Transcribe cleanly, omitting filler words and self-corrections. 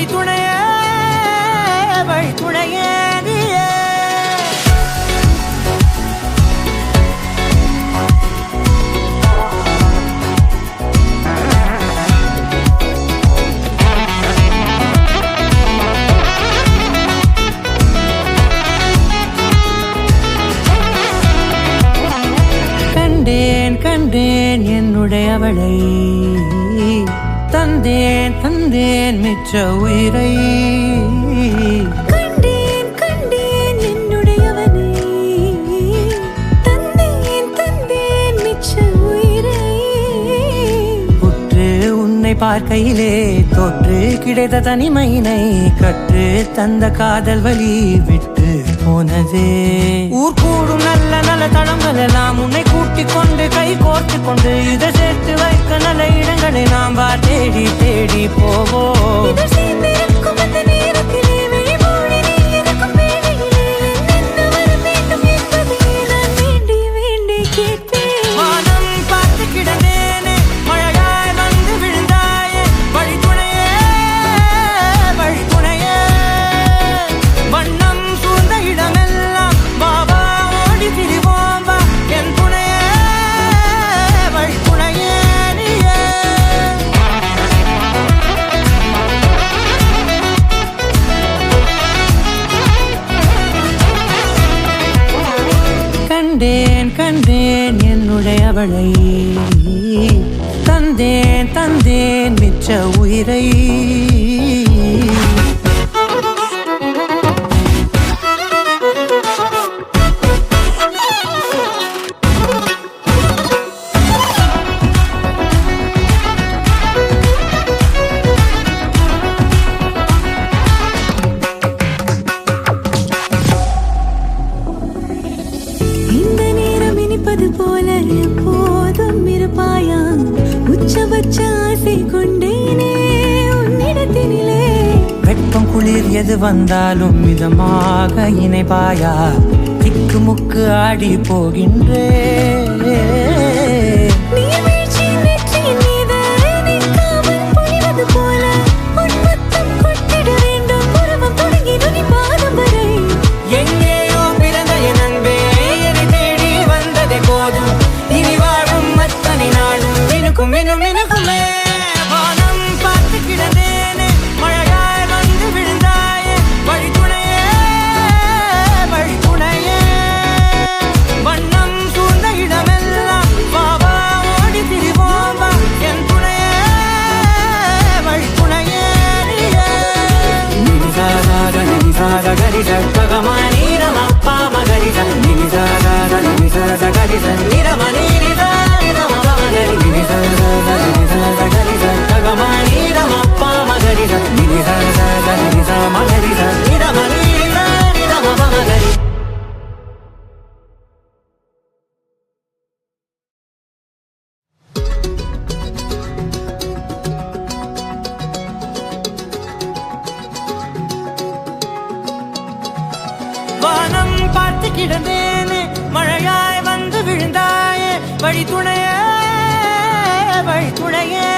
வழி துணையே வழி துணையே கண்டேன் என்னுடையவளை தந்தேன் தந்தேன் மிச்ச உயிரை கண்டேன் என்னுடையவனை தந்தேன் தந்தேன் மிச்ச உயிரை உற்று உன்னை பார்க்கையிலே தொற்று கிடைத்த தனிமையினை கற்று தந்த காதல் வழி விட்டு போனதே ஊர் கூடும் நல்ல நல்ல தளங்கள் எல்லாம் உன்னை கூட்டிக் கொண்டு கை கோர்த்து கொண்டு இதை சேர்த்து வைக்க நல்ல இடங்களை நாம் தேடி தேடி போவோம். கண்டேன் என்னுடையவளை தந்தேன் தந்தேன் மிச்ச உயிரை போல எப்போதும் இருப்பாயா உச்சபட்ச ஆசை கொண்டேனே உன்னிடத்தினிலே வெட்கம் குளிர் எது வந்தாலும் மிதமாக இணைப்பாயா திக்கு முக்கு ஆடி போகின்றே வானம் பார்த்து கிடந்தேனே மழையாய் வந்து விழுந்தாயே வழி துணையே வழி துணையே